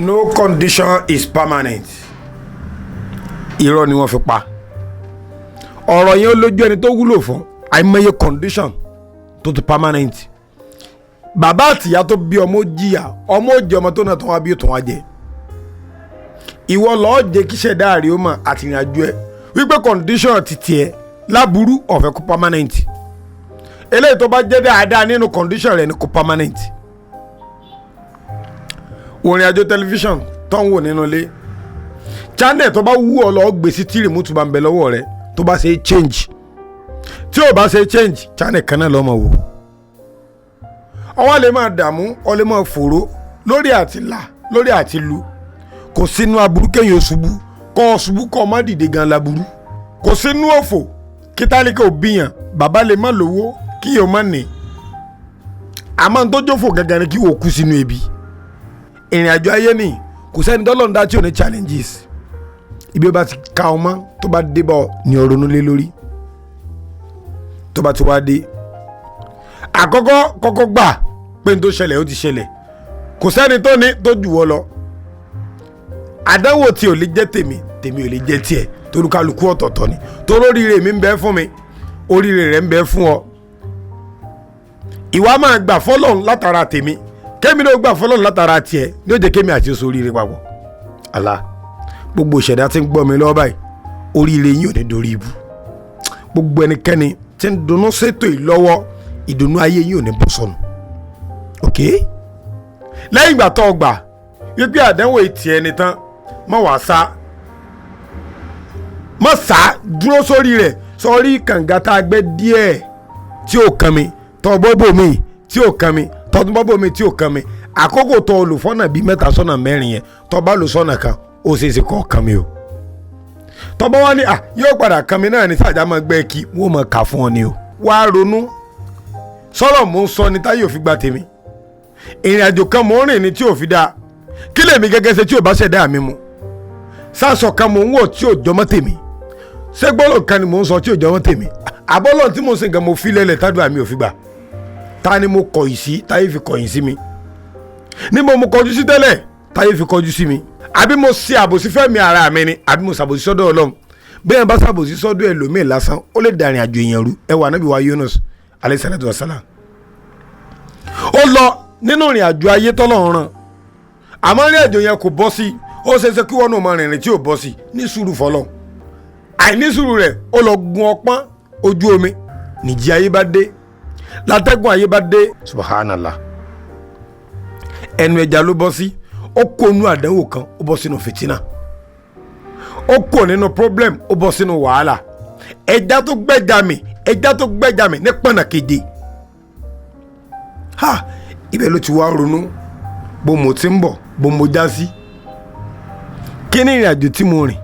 No condition is permanent. Irọ́ ni wọ́n fi pa. Ọ̀rọ̀ yẹn lójú ẹni tó wúlò fún. Àìmọye condition tó ti permanent. Bàbá àtìyá tó bí ọmọ jìyà, ọmọ jẹ ọmọ tó náà tó wá bí tó wá jẹ. Ìwọ lọ́ọ́ jẹ́ kí ṣẹ̀dá rí ó mọ̀ àti ìrìnàjò ẹ̀. Wípé condition ti tiẹ̀ láburú ọ̀fẹ́ kó permanent. Eléyìí tó bá jẹ́ dáadáa nínú condition rẹ̀ ni kó permanent. Orin àjò tẹlifíṣàn tó ń wò nínú ilé. Channel tó bá wú ọ lọ gbé sí tí remote bá ń bẹ lọ́wọ́ rẹ̀ tó bá ṣe change. Tí ò bá ṣe change channel kan náà lọ́mọ wò. Ọwọ́ lè máa dààmú ọ lè máa fòró lórí àti là lórí àti lu. Kò sínú aburú kéèyàn ṣubú kọ́ ṣubú kọ́ má dìde gan laburú. Kò sínú òfò kí tálíkà òbíyàn bàbá lè má lówó kí yóò má ní. Àmọ́ tó jófò gangan ni kí wò kú sínú ebi. Ìrìn àjò ayé ni kò sẹ́ni dọ́lọ́run dá tí ò ní challenges. Ibi ó bá ti ka ọmọ tó bá dé bọ̀ ní ọ̀rọ̀ lé lórí. Tó bá ti wá dé. Àkọ́kọ́ kọ́kọ́ gbà pé n tó ṣẹlẹ̀ ó ti ṣẹlẹ̀. Kò sẹ́ni tó ní tó jù wọ́ lọ. Àdánwò tí ò lè jẹ́ tèmi ò lè jẹ́ tiẹ̀ torí kálukú ọ̀tọ̀ọ̀tọ̀ ni. Torí oríire mi ń bẹ fún mi oríire rẹ̀ ń bẹ fún ọ. Ìwà máa gbà fọ́lọ́run látara tèmi kémi ló gbà fọ́lọ́run látara tiẹ̀ ní ó jẹ́ kémi àti oṣù oríire papọ̀. Allah gbogbo ìṣẹ̀dá tí ń gbọ́ mi lọ́wọ́ báyìí oríire yín ò ní dorí ibu. Gbogbo ẹnikẹ́ni tí ń dunnú ṣètò ìlọ́wọ́ ìdùnnú ayé yín ò ní bọ́ sọnù. Ok lẹ́yìn ìgbà tó gbà wípé àdánwò ìtì ẹni tán má wàá sá má sá dúró sórí rẹ̀ sọrí kànga tá a gbẹ́ díẹ̀ tí ò kan mi tọ́ bọ́bọ̀ mi tí ò kan mi tọ́tún bọ́bọ̀ mi tí ò kan mi àkókò tó olùfọ́nà bíi mẹ́ta sọ́nà mẹ́rin yẹn tọ́ bá lò sọ́nà kan ó ṣe é ṣe kọ́ kan mi o tọ́ bá wá ní yóò padà kan mi náà ní sàjà máa gbẹ́ kí wọ́n máa kà fún ọ ni o wá ronú sọ̀rọ̀ mò ń sọ ní táyé òfin gba tèmi ìrìn àjò kan mò ń rìn ní tí ò fi dáa kí lèmi gẹ́gẹ́ ṣe tí ò bá ṣẹ̀dá mi mu sáàsọ̀ kan mò ń wọ̀ tí ò jọmọ́ tèmi ṣé gbọ́dọ̀ kan ni mò ń sọ tí ò jọmọ́ tèmi àbọ́lọ̀ tí mo ṣe gan mo fi lẹ́lẹ̀ tádùn àmì òfin gbà ta ni mo kọ̀yìn sí táyé fi kọ̀yìn sí mi níbo mo kọjú sí tẹ́lẹ̀ táyé fi kọjú sí mi àbí mo ṣe àbòsí fẹ́mi ara mi ni àbí mo ṣàbòsí sọ́dọ̀ Ọlọ́run bẹ́ẹ̀ bá ṣàbòsí sọ́dọ̀ ẹlòmíì lásán ó lè dàrin àjò èèyàn rú ẹwà Ànábì wa Yunus alayhi salatu wa salam ó lọ nínú ìrìn àjò ayé tọ́lọ́run rán àmọ́ ìrìn àjò yẹn kò bọ́ sí ó ṣeéṣe kí wọ́n náà máa rìnrìn tí ò bọ́ sí ní sùúrù fọlọ́ àìní sùúrù rẹ̀ ó lọ gun ọpọ́n ojú omi nìjì ayé bá dé látẹ́gùn ayé bá dé subhanallah ẹnu ẹja ló bọ́ sí ó kó nínú àdánwò kan ó bọ́ sínú fìtínà ó kó nínú problem ó bọ́ sínú wàhálà ẹja tó gbẹ́jà mi ní pọ̀nà keje ibẹ̀ ló ti wá ronú bó mo ti ń bọ̀ bó mo já sí kí ni ìrìn àjò tí mo rìn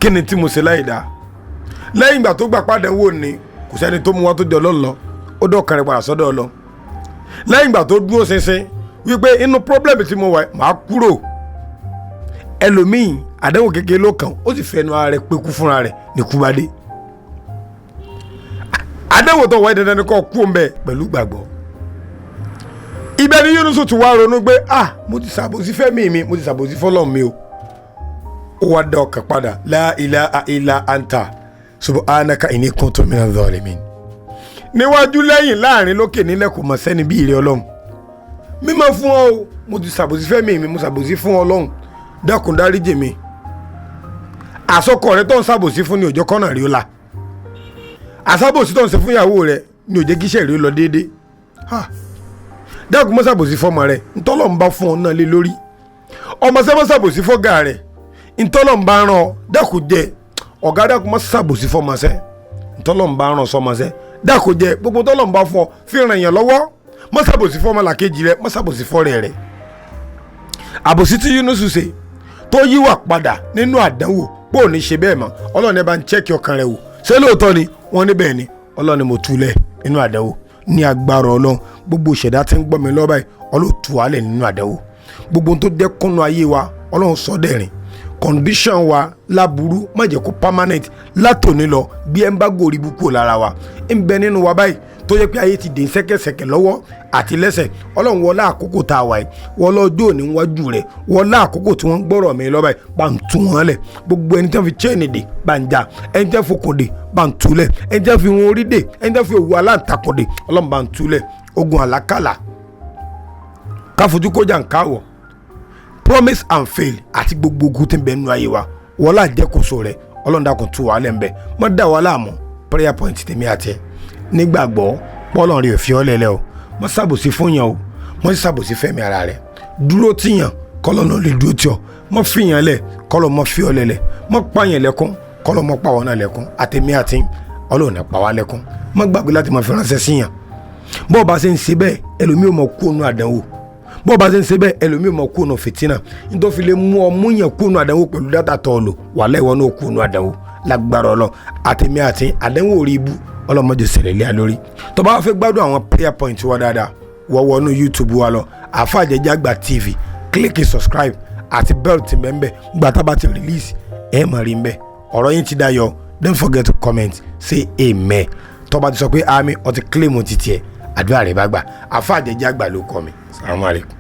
kí ni tí mo ṣe láì dáa lẹ́yìn ìgbà tó gbà padà wò ní kò sẹ́ni tó mú wá tó jọ lọ́lọ́ ó dọ̀kan rẹ̀ padà sọ́dọ̀ Ọlọ́run lẹ́yìn ìgbà tó dúró ṣinṣin wípé inú pọ́blẹ́mù tí mo wà máa kúrò ẹlòmíì àdánwò kékeré ló kàn ó sì fẹnu ara rẹ̀ pekú fúnra rẹ̀ ní kúbadé àdánwò tó wáyé dandan ni kò kú ń bẹ pẹ̀lú gbàgbọ́ ibẹ̀ ni Yunus ti wá ronú pé mo ti ṣàbòsí fẹ́mi mi mo ti ṣàbòsí fọ́lọ́run mi o ó wá dá ọkàn padà la ilaha illa anta subhanaka inni kuntu minaz zalimin níwájú lẹ́yìn láàrin lókè nílẹ̀ kò mọ̀ sẹ́ni bí ìrẹ́ Ọlọ́run mímọ́ fún ọ o mo ti ṣàbòsí fẹ́mi mi mo ṣàbòsí fún Ọlọ́run dákun dáríjì mi àsọkọ rẹ tó ń ṣàbòsí fún ní òjò kọ́nà rí ó la àṣàbòsí tó ń ṣe fún ìyàwó rẹ ní òjò kíṣẹ́ rí ó lọ déédéé dákun mọ́ ṣàbòsí fọ́mọ rẹ ntọ́lọ́ ń bá fún ọ náà lé lórí ọmọ sẹ́ mọ́ ṣàbòsí fọ́gà rẹ ntọ́lọ́ ń bá rán ọ dákun jẹ ọ̀gá dákun mọ́ ṣàbòsí fọ́mọ sẹ́ ntọ́lọ́ ń bá rán sọmọ sẹ́ dákun jẹ gbogbo tọ́lọ́ ń bá fún ọ fi ràn yàn lọ́wọ́ mọ́ ṣàbòsí fọ́mọ làkejì rẹ mọ́ ṣàbòsí fọ́rẹ́ rẹ àbòsí tí Yunus ṣe tó yíwà padà nínú àdánwò pé ò ní ṣe bẹ́ẹ̀ mọ́ Ọlọ́run ẹ bá ń chẹ́kì ọkàn rẹ wò ṣé lóòótọ́ ni wọ́n ní bẹ́ẹ̀ ni Ọlọ́run mo túlẹ̀ nínú àdánwò ní agbára Ọlọ́run gbogbo ìṣẹ̀dá tí ń gbọ́ mi lọ́wọ́ báyìí Ọlọ́run tú wa lẹ̀ nínú àdánwò gbogbo tó dẹ́kùnú ayé wa Ọlọ́run sọ dẹ̀rìn condition wa láburú má jẹ́ kó permanent látòní lọ bí ẹ ń bá gòrí bú kúrò lára wa ń bẹ nínú wa báyìí tó yẹ pé ayé ti dè sẹ́kẹ̀sẹ̀kẹ̀ lọ́wọ́ àti lẹ́sẹ̀ ọlọ́run wọlá àkókò tá a wà yìí wọlá ọjọ́ òní wájú rẹ̀ wọlá àkókò tí wọ́n gbọ́rọ̀ mi lọ́ba yìí bá ń tú wọn lẹ̀ gbogbo ẹni tí wọ́n fi chain dè bá ń jà ẹni tí wọ́n fi okùn dè bá ń tú lẹ̀ ẹni tí wọ́n fi wọn orí dè ẹni tí wọ́n fi òwú aláǹtakùn dè ọlọ́run bá ń tú lẹ̀ ogun àlákàlà káfojú kọjá ń káwọ̀ promise and fail àti gbogbo ogun tí ń bẹ nínú ayé wa wọlá àjẹkùsọ rẹ̀ ọlọ́run dákun tú wa lẹ́ ń bẹ mọ́ dá wa láàmú prayer point tèmi àti ẹ nígbàgbọ́ pọ́lọ́n rẹ̀ fi ọ́ lẹ́lẹ́ o mọ́ ṣàbòsí fún yàn o mọ́ ṣàbòsí fẹ́mi ara rẹ̀ dúró tíyàn kọ́lọ́ náà lè dúró tí ọ mọ́ fìyàn lẹ̀ kọ́lọ́ mọ́ fi ọ́ lẹ́lẹ̀ mọ́ pààyàn lẹ́kún kọ́lọ́ mọ́ pàwọ́ náà lẹ́kún àtẹ̀mí àti ọlọ́run náà pa wá lẹ́kún mọ́ gbàgbé láti mọ́ fi ránṣẹ́ síyàn bọ́ọ̀ bá ṣe ń ṣe bẹ́ẹ̀ ẹlòmíì mọ̀ kú ònú àdánwò bọ́ọ̀ bá ṣe ń ṣe bẹ́ẹ̀ ẹlòmíì mọ̀ kú ònú fìtínà nítorí fi lè mú ọ mú yàn kú ònú àdánwò pẹ̀lú dátà tọ́ ọ lò wàhálà ìwọ náà kú ònú àdánwò lágbára ọlọ àtẹ̀mí àti àdánwò orí ibú ọlọ́mọdé ṣẹlẹ̀ lé lórí tó bá fẹ́ gbádùn àwọn prayer point wa dáadáa wọ́wọ́nú YouTube wa lọ Alfa Jeje Agba TV kílíkì subscribe àti bell ti bẹ́ẹ̀ gbà tá bá ti release ẹ̀ mọ̀ rí mbẹ́ ọ̀rọ̀ yín ti dayọ̀ don't forget to comment say amen tó bá ti sọ pé àmì ọtí claim ti tiẹ̀ àdúrà rẹ̀ bá gbà Alfa Jeje Agba ló kọ́ mi. Assalamu alaikum.